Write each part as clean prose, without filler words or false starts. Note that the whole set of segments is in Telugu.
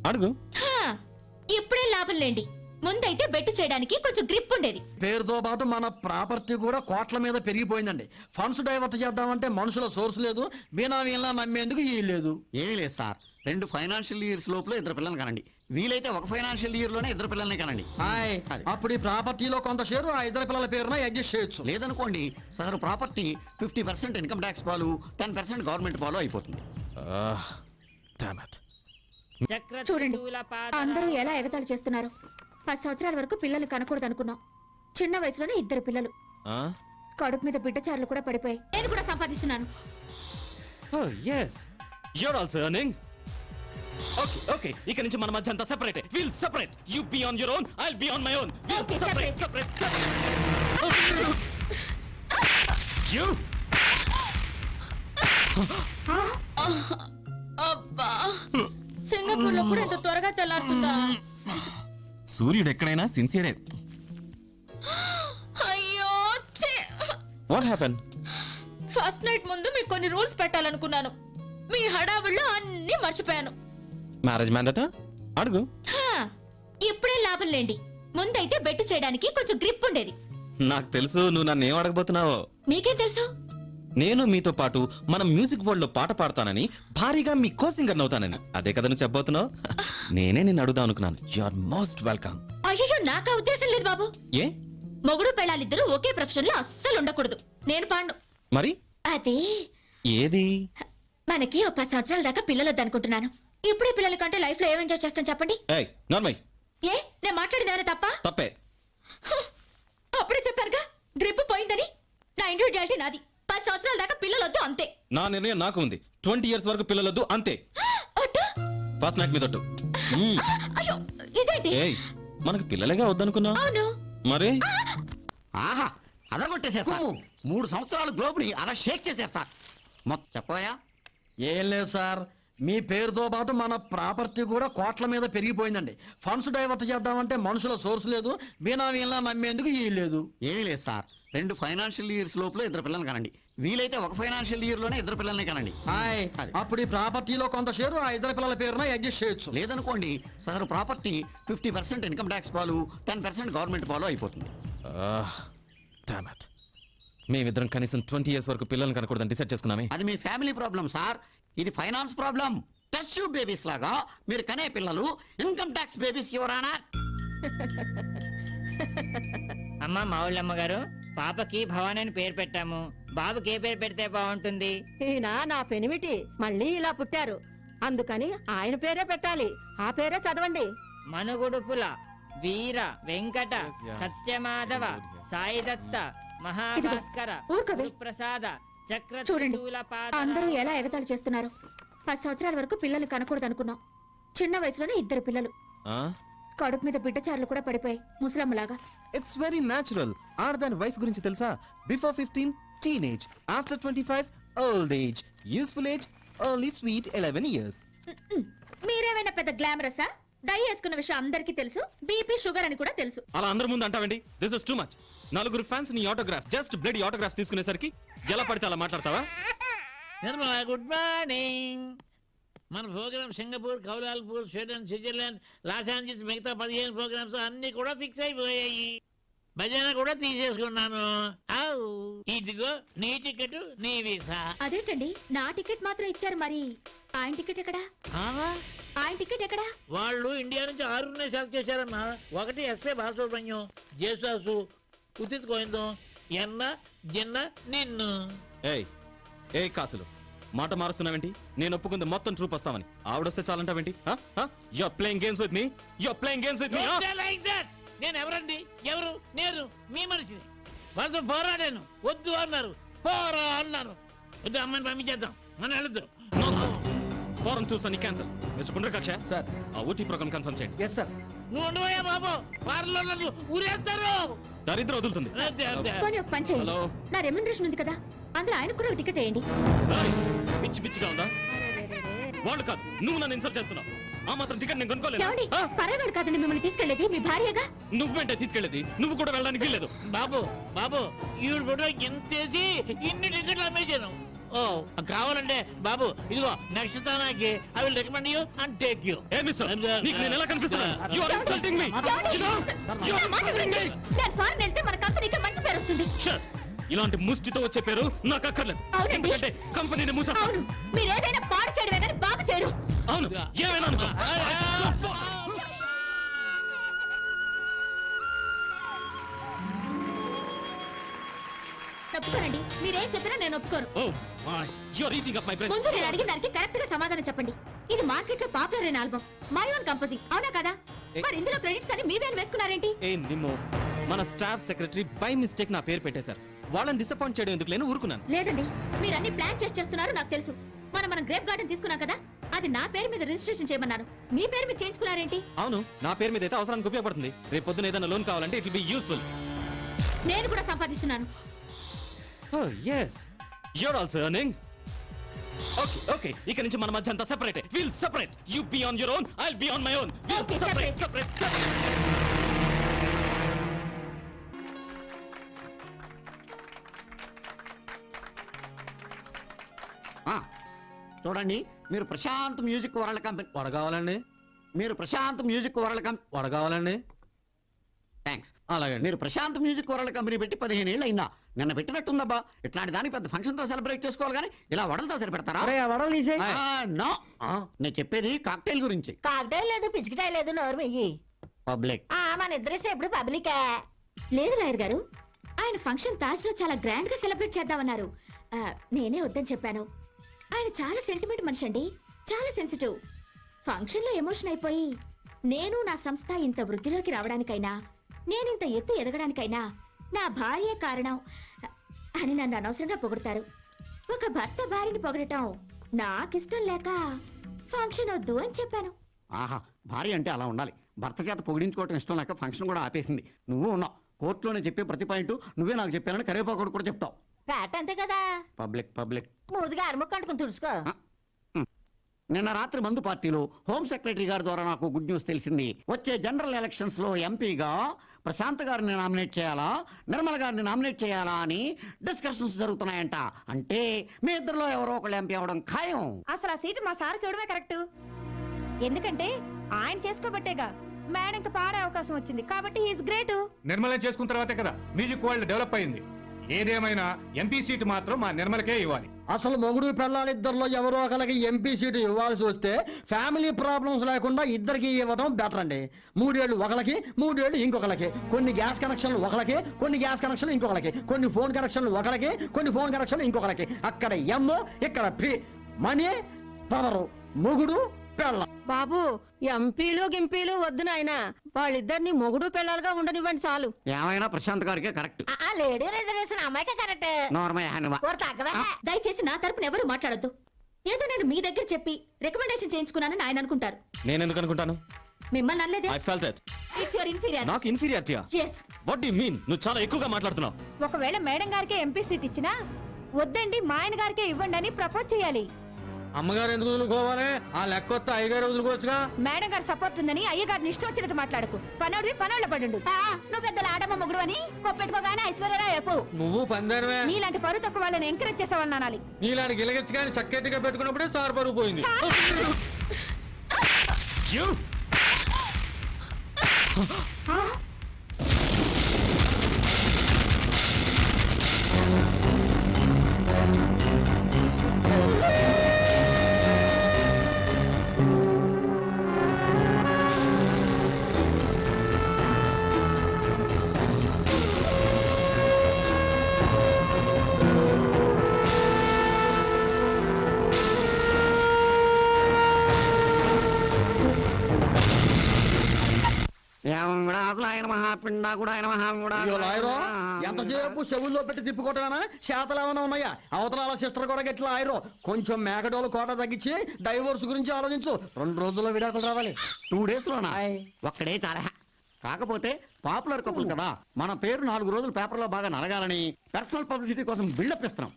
అడుగు. ఇప్పుడే లాభం లేండి, ముందైతే బెట్టు చేయడానికి కొంచెం గ్రిప్ ఉండేది. పేరుతో పాటు మన ప్రాపర్టీ కూడా కోట్ల మీద పెరిగిపోయిందండి. ఫండ్స్ డైవర్ట్ చేద్దామంటే మనుషుల సోర్స్ లేదు, బీనామీలా నమ్మేందుకు ఈ లేదు. ఏమీ లేదు సార్, 2 ఫైనాన్షియల్ ఇయర్స్ లోపల 2 పిల్లల్ని కనండి. వీలైతే 1 ఫైనాన్షియల్ ఇయర్ లోనే 2 పిల్లల్ని కనండి. హాయ్, అది. అప్పుడు ఈ ప్రాపర్టీలో కొంత షేరు ఆ 2 పిల్లల పేరున అడ్జస్ట్ చేయొచ్చు. లేదనుకోండి సార్, ప్రాపర్టీ 50% ఇన్కమ్ ట్యాక్స్ పాలు, 10% గవర్నమెంట్ పాలు అయిపోతుంది. Damn it. చూడండి అందరూ ఎలా ఎగతాళి చేస్తున్నారు. 10 సంవత్సరాల వరకు పిల్లలు కనకూడదు అనుకున్నాం. చిన్న వయసులోనే 2 పిల్లలు. కడుపు మీద బిడ్డచారులు కూడా పడిపోయి నేను కూడా సంపాదిస్తున్నాను. Oh yes, you're also earning. Okay. ఇక్కడ నుంచి మన మధ్య అంతా separate. We'll separate. You be on your own, I'll be on my own. Okay, separate. You. అబ్బా, సింగపూర్ లో కూడా ఇంత త్వరగా తెల్లారుతుందా? సూర్యుడు ఎక్కడైనా సిన్సియరే. అయ్యో, What happened? ఫస్ట్ నైట్ ముందు మీకు కొన్ని రూల్స్ పెట్టాలనుకున్నాను. మీ హడావుల్లో అన్ని మర్చిపోయాను. మ్యారేజ్ మ్యాండట? అడుగు. ఇప్పుడే లాభం లేండి, ముందైతే బెట్టు చేయడానికి కొంచెం గ్రిప్ ఉండేది. నాకు తెలుసు నువ్వు నన్ను ఏం అడగబోతున్నావో. మీకేం తెలుసు? నేను మీతో పాటు మనం మ్యూజిక్ బోర్డ్ లో పాట పాడతానని, భారీగా మీ కో సింగర్ అవుతానని. అదే కదా నువ్వు చెప్పబోతున్నావు. నేనే నిన్ను అడుగుదాం అనుకున్నాను. You are most welcome. అయ్యో, నాకా ఉద్దేశం లేదు బాబు. ఏ? మొగుడు పెళ్ళాలిద్దరూ ఒకే ప్రొఫెషన్ లో అస్సలు ఉండకూడదు. నేను పాండు. మరి అదే ఏది? మనకి 10 సంవత్సరాల దాకా పిల్లలు వద్దనుకుంటున్నాను. ఇప్పుడే పిల్లల కంటే లైఫ్ లో ఏం ఎంజాయ్ చేస్తాను చెప్పండి. ఏయ్ నార్మల్. ఏ, నేను మాట్లాడింది తప్ప? తప్పే. అప్పుడే చెప్పారుగా గ్రిప్ పోయిందని. నా ఇండివిజువాలిటీ నాది. 10 సంవత్సరాల దాకా పిల్లలు వద్దు, అంతే. నా నిర్ణయం నాకు ఉంది. 20 years వరకు పిల్లలొద్దు, అంతే. ఒట్టు? ఫస్ట్ నైట్ మీద ఒట్టు. అయ్యో, ఇదేంటి? ఏయ్, మనకు పిల్లలేగా వద్దనుకున్నా. అవును. మరి ఆహా, అదరగొట్టేశారు సార్. 3 సంవత్సరాలు గ్లోబ్ని అలా షేక్ చేశారు సార్. మొత్తం చెప్పవయ్యా. ఏం లేదు సార్, మీ పేరుతో పాటు మన ప్రాపర్టీ కూడా కోట్ల మీద పెరిగిపోయిందండి. ఫండ్స్ డైవర్ట్ చేద్దామంటే మనుషుల సోర్స్ లేదు, బీనామీలా నమ్మేందుకు ఈ లేదు. ఏమీ లేదు సార్, 2 ఫైనాన్షియల్ ఇయర్స్ లోపల 2 పిల్లల్ని కనండి. వీలైతే 1 ఫైనాన్షియల్ ఇయర్ లోనే 2 పిల్లల్ని కనండి. హాయ్, అది. అప్పుడు ఈ ప్రాపర్టీలో కొంత షేరు ఆ 2 పిల్లల పేరున అడ్జస్ట్ చేయొచ్చు. లేదనుకోండి సార్, ప్రాపర్టీ 50% ఇన్కమ్ ట్యాక్స్ పాలు, 10% గవర్నమెంట్ పాలు అయిపోతుంది. Damn it. మేమిద్దరం కనీసం 20 years వరకు పిల్లల్ని కనకూడదని డిసైడ్ చేసుకున్నామే. అది మీ ఫ్యామిలీ ప్రాబ్లం సార్, ఇది finance problem. Test tube babies లాగా మీరు కనే పిల్లలు ఇన్కమ్ ట్యాక్స్ బేబీస్ ఎవరానా? అమ్మ మావుళ్ళమ్మ గారు, పాపకి భవాని అని పేరు పెట్టాము. బాబుకి ఏ పేరు పెడితే బాగుంటుంది? ఈయన నా పెనిమిటి మళ్ళీ ఇలా పుట్టారు, అందుకని ఆయన పేరే పెట్టాలి. ఆ పేరే చదవండి. మనుగుడుపుల వీర వెంకట సత్యమాధవ సాయిదత్త మహాభాస్కర ఊరుకోవే. ప్రసాద చూడండి చక్రశూలపాద. అందరూ ఎలా ఎగతాళి చేస్తున్నారు. 10 సంవత్సరాల వరకు పిల్లలు కనకూడదు అనుకున్నాం. చిన్న వయసులోనే 2 పిల్లలు. కడుపు మీద బిడ్డచారులు కూడా పడిపోయి ముసలమ్మలాగా. It's very natural. ఆడదాని వయసు గురించి తెలుసా? Before 15 teenage, after 25 old age, useful age only sweet 11 years. మీరేమైనా పెద్ద గ్లామరసా? డై వేసుకున్న విషయం అందరికీ తెలుసు. బీపీ షుగర్ అని కూడా తెలుసు. అలా అందరి ముందు అంటావేంటి? This is too much. 4 fans నీ ఆటోగ్రాఫ్, జస్ట్ బ్లడీ ఆటోగ్రాఫ్ తీసుకునేసరికి ఎలా పడితే అలా మాట్లాడతావా? Nirmala, good morning. మన programme Singapore, Kuala Lumpur, Sweden, Switzerland, Los Angeles, మిగతా 15 ప్రోగ్రామ్స్ అన్ని కూడా ఫిక్స్ అయిపోయాయి. భజన కూడా తీసేసుకున్నాను. ఇదిగో నీ టికెట్, నీ వీసా. అదేంటండి, నా టికెట్ మాత్రం ఇచ్చారు, మరి ఆయన టికెట్ ఎక్కడా? ఆయన టికెట్ ఎక్కడా? వాళ్ళు ఇండియా నుంచి 6 సెలెక్ట్ చేశారమ్మా. 1 ఎస్పీ బాలసుబ్రహ్మణ్యం, జేసాసు, ఉదిత్ గోవిందం, ఎన్న జిన్న నిన్ను. ఏ కాసులు మాట మారుస్తున్నావేంటి? నేను ఒప్పుకుంది మొత్తం ట్రూప్ వస్తామని. ఆవిడొస్తే చాలంటావేంటి? You are playing games with me. You are playing games with me. నేను ఎవరండి? ఎవరు? నేను మీ మనిషిని. వాళ్ళతో పోరాడాను, వద్దు అన్నారు, పోరా అన్నారు. వద్దు, అమ్మని పంపించేద్దాం, మనం వెళ్ళొద్దు. ఫోరం చూసాను క్యాన్సల్. మిస్టర్ పుండ్రకాక్ష సార్, ఆ ఊటీ ప్రోగ్రామ్ కన్ఫర్మ్ చేయండి. Yes sir. నువ్వు ఉండవయ్యా బాబు, వారిలో నన్ను ఊరేస్తారు. దరిద్రం వదులుతుంది. పోనీ ఒక పని చేయండి. నా రెమ్యునరేషన్ ఉంది కదా, అందులో ఆయన కూడా ఒక టికెట్ వేయండి. పిచ్చి పిచ్చిగా ఉందా? వాళ్ళు కాదు, నువ్వు నన్ను ఇన్సల్ట్ చేస్తున్నావు. ఆ మాత్రం టికెట్ నేను ఏమండి, కొనుక్కోలేదు. పరాయవాడు కాదండి మిమ్మల్ని తీసుకెళ్లేది, మీ భార్యగా. నువ్వేంటే తీసుకెళ్ళేది? నువ్వు కూడా వెళ్ళడానికి వీల్లేదు. బాబు బాబు, ఈవిడ ఫోటో ఎంతేసి ఇన్ని టికెట్లు అమ్మేశాను. ఓ కావాలంటే బాబు ఇదిగో నెక్స్ట్ తానాకి I will recommend you and take you a mister నీకు నేను ఎలా కనిపిస్తున్నాను? You are insulting me. You నా మాట వినండి. నేను ఫారెన్ వెళ్తే మన కంపెనీకి మంచి పేరు వస్తుంది. Shut. ఇలాంటి ముష్టితో వచ్చే పేరు నాకు అక్కర్లేదు. అవునండి. ఎందుకంటే కంపెనీని మూసేస్తా. అవును మీరు ఏదైనా పాడు చేయడమే కానీ బాగు చేయరు. అవును ఏమైనా అనుకో. తప్పుకోనండి మీరేం చెప్పినా నేను ఒప్పుకోను. Oh my, you are eating up my brain. ముందు నేను అడిగిన దానికి కరెక్ట్ గా సమాధానం చెప్పండి. ఇది మార్కెట్ లో పాపులర్ అయిన ఆల్బమ్ మై ఓన్ కంపోజింగ్ అవునా కదా? మరి ఇందులో క్రెడిట్స్ అని మీవేం వేసుకున్నారేంటి? ఏ నిమ్మో, మన స్టాఫ్ సెక్రటరీ బై మిస్టేక్ నా పేరు పెట్టేశారు. వాళ్ళని డిసప్పాయింట్ చేయడం ఎందుకు లేని ఊరుకున్నాను. లేదండి మీరు అన్ని ప్లాన్ చేస్తున్నారు నాకు తెలుసు. మనం గ్రేప్ గార్డెన్ తీసుకున్నాం కదా అది నా పేరు మీద రిజిస్ట్రేషన్ చేయమన్నారు. మీ పేరు మీద చేయించుకున్నారేంటి? అవును నా పేరు మీద అయితే అవసరానికి ఉపయోగపడుతుంది. రేపు పొద్దున ఏదైనా లోన్ కావాలంటే ఇట్ విల్ బి యూస్ఫుల్. నేను కూడా సంపాదిస్తున్నాను. Oh yes, you're also earning. Okay. ఇక నుంచి మన మధ్య అంతా separate. We'll separate. You be on your own, I'll be on my own. We'll Okay, separate. ఆ, చూడండి మీరు ప్రశాంత్ మ్యూజిక్ వరల్డ్ కంపెనీ వడగావాలండి మీరు ప్రశాంత్ మ్యూజిక్ వరల్డ్ కంపెనీ వడగావాలండి థ్యాంక్స్ అలాగే మీరు ప్రశాంత్ మ్యూజిక్ వరల్డ్ కంపెనీ పెట్టి 15 ఏళ్ళు అయిందా? నిన్న పెట్టినట్టుందబ్బా. ఇట్లాంటి దానికి పెద్ద ఫంక్షన్ తో సెలబ్రేట్ చేసుకోవాలి కానీ ఇలా వడలతో సరిపెడతారా? వడలు తీసే నో, నేను చెప్పేది కాక్టైల్ గురించి. కాకటాయి లేదు పిచ్చికటాయి లేదు నోరు వెయ్యి. పబ్లిక్ మన ఇద్దరేసి ఎప్పుడు పబ్లికే. లేదు లాయర్ గారు ఆయన ఫంక్షన్ తాజ్ లో చాలా గ్రాండ్ గా సెలబ్రేట్ చేద్దామన్నారు. నేనే వద్దని చెప్పాను. ఆయన చాలా సెంటిమెంట్ మనిషి అండి, చాలా సెన్సిటివ్. ఫంక్షన్ లో ఎమోషన్ అయిపోయి నేను నా సంస్థ ఇంత వృద్ధిలోకి రావడానికైనా నేనింత ఎత్తు ఎదగడానికైనా నా భార్యే కారణం అని నన్ను అనవసరంగా పొగుడతారు. ఒక భర్త భార్యని పొగడటం నాకిష్టం లేక ఫంక్షన్ వద్దు అని చెప్పాను. ఆహా, భార్య అంటే అలా ఉండాలి. భర్త చేత పొగిడించుకోవటం ఇష్టం లేక ఫంక్షన్ కూడా ఆపేసింది. నువ్వు ఉన్నావు కోర్టులోనే చెప్పే ప్రతి పాయింట్ నువ్వే నాకు చెప్పానని కరివేపాకుడు కూడా చెప్తావు. కాట అంతే కదా. పబ్లిక్ ముందుగా అరముక్క అంటుకుని తుడుచుకో. నిన్న రాత్రి మందు పార్టీలో హోమ్ సెక్రటరీ గారి ద్వారా నాకు గుడ్ న్యూస్ తెలిసింది. వచ్చే జనరల్ ఎలక్షన్స్ లో ఎంపీగా ప్రశాంత్ గారిని నామినేట్ చేయాలా నిర్మల గారిని నామినేట్ చేయాలా అని డిస్కషన్స్ జరుగుతున్నాయంట. అంటే మీ ఇద్దరిలో ఎవరో ఒకళ్ళు ఎంపీ అవడం ఖాయం. అసలు ఆ సీటు మా సార్కి ఇవ్వడమే కరెక్ట్. ఎందుకంటే ఆయన చేసుకోబట్టేగా మేడం ఇంకా పాడే అవకాశం వచ్చింది కాబట్టి హీస్ గ్రేట్. నిర్మలం చేసుకున్న తర్వాతే కదా మ్యూజిక్ వరల్డ్ డెవలప్ అయింది. ఏదేమైనా ఎంపీ సీటు మాత్రం మా నిర్మలకే ఇవ్వాలి. అసలు మొగుడు పెళ్ళాలిద్దరిలో ఎవరో ఒకరికి ఎంపీ సీటు ఇవ్వాల్సి వస్తే ఫ్యామిలీ ప్రాబ్లమ్స్ లేకుండా ఇద్దరికి ఇవ్వడం బెటర్ అండి. 3 ఏళ్ళు ఒకరికి 3 ఏళ్ళు ఇంకొకరికి. కొన్ని గ్యాస్ కనెక్షన్లు ఒకరికి కొన్ని గ్యాస్ కనెక్షన్లు ఇంకొకరికి. కొన్ని ఫోన్ కనెక్షన్లు ఒకరికి కొన్ని ఫోన్ కనెక్షన్లు ఇంకొకరికి. అక్కడ ఎమ్ ఇక్కడ పి. మనీ పవరు మొగుడు పెళ్ళ. బాబు ఎంపీలు గింపీలు వద్దు నాయన. వాళ్ళిద్దరిని మొగుడు పిల్లలుగా ఉండనివ్వండి చాలు. ఏమైనా ప్రశాంత్ గారికే కరెక్ట్. ఆ లేడీ రిజర్వేషన్ అమ్మాయికే కరెక్ట్. నోర్మయ్య హనుమ. తగ్గవే. దయచేసి నా తరపున ఎవరు మాట్లాడొద్దు. ఏదో నేను మీ దగ్గర చెప్పి రికమెండేషన్ చేయించుకున్నానని ఆయన అనుకుంటారు. నేను ఎందుకు అనుకుంటాను? మిమ్మల్ని అనలేదే. I felt that. It's your inferior. నాకు inferiority. yes. What do you mean? నువ్వు చాలా ఎక్కువగా మాట్లాడుతున్నావు. ఒకవేళ మేడం గారికే ఎంపీ సీట్ ఇచ్చినా వద్దండి మా ఆయన గారికే ఇవ్వండి అని ప్రపోజ్ చేయాలి. అమ్మగారు ఎందుకు వదులుకోవాలి? ఆ లెక్క వస్తే అయ్యగారు వదులుకోవచ్చుగా. మేడం గారు సపోర్ట్ ఉందని అయ్య గారిని ఇష్టం వచ్చినట్టు మాట్లాడకు. పనోడివి పనోళ్ళ పడుండు. నువ్వు పెద్దల ఆడమ్మ మొగుడు అని కొప్పెట్టుకోగానే ఐశ్వర్యరావు చెప్పు. నువ్వు పందానివే. నీలాంటి పరువు తక్కువ వాళ్ళని ఎంకరేజ్ చేసేవాళ్ళని అనాలి. నీలాంటి గిలగచ్చి కానీ చక్కెట్టుగా పెట్టుకున్నప్పుడే స్టార్ పరుగు పోయింది. You! అయ్యో లాయరు, ఎంతసేపు చెవుల్లో పెట్టి తిప్పుకోవటమేనా? శాతలు ఏమైనా ఉన్నాయా? అవతల సిస్టర్ కూడా గట్లా లాయరు. కొంచెం మేకడోలు కోట తగ్గించి డైవోర్స్ గురించి ఆలోచించు. 2 రోజుల్లో విడాకులు రావాలి. 2 days లోనా? ఒక్కడే చాలా. కాకపోతే పాపులర్ కపుల్ కదా, మన పేరు 4 రోజులు పేపర్లో బాగా నలగాలని పర్సనల్ పబ్లిసిటీ కోసం బిల్డప్ ఇస్తున్నాం.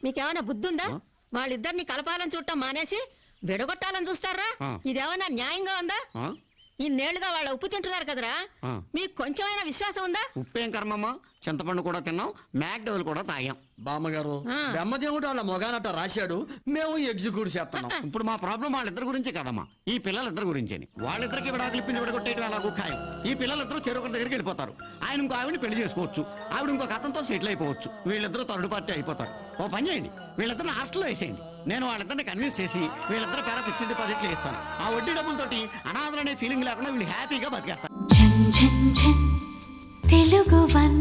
మీకేమైనా బుద్ధి ఉందా? వాళ్ళిద్దరిని కలపాలని చూడటం మానేసి విడగొట్టాలని చూస్తారా? ఇదేమన్నా న్యాయంగా ఉందా? ఇన్నేళ్లుగా వాళ్ళ ఉప్పు తింటున్నారు కదరా ఆ. మీకు కొంచెమైనా విశ్వాసం ఉందా ఉప్పేం కర్మమ్మా, చింతపండు కూడా తిన్నాం, మ్యాక్డోల్ కూడా తాగాం. బామ్మగారు బ్రహ్మదేవుడు వాళ్ళ మొగానట రాశాడు, మేము ఎగ్జిక్యూట్ చేస్తున్నాం. ఇప్పుడు మా ప్రాబ్లం వాళ్ళిద్దరి గురించే కదమ్మా, ఈ పిల్లలిద్దరి గురించేని. వాళ్ళిద్దరికి విడాకులు ఇప్పించి విడగొట్టేయడం ఎలాగో ఖాయం. ఈ పిల్లలిద్దరూ చెరువు దగ్గరికి వెళ్ళిపోతారు. ఆయన ఇంకో ఆవిడని పెళ్లి చేసుకోవచ్చు, ఆవిడ ఇంకొక అతనితో సెటిల్ అయిపోవచ్చు. వీళ్ళిద్దరూ థర్డ్ పార్టీ అయిపోతారు. ఓ పని చేయండి, వీళ్ళిద్దరిని హాస్టల్లో వేసేయండి. నేను వాళ్ళిద్దరిని కన్విన్స్ చేసి వీళ్ళిద్దరు పేర ఫిక్స్డ్ డిపాజిట్లు ఇస్తాను. ఆ వడ్డీ డబ్బులతోటి అనాథలనే ఫీలింగ్ లేకుండా వీళ్ళు హ్యాపీగా బతికేస్తారు. ఝన్ ఝన్ ఝన్ తెలుగు వన్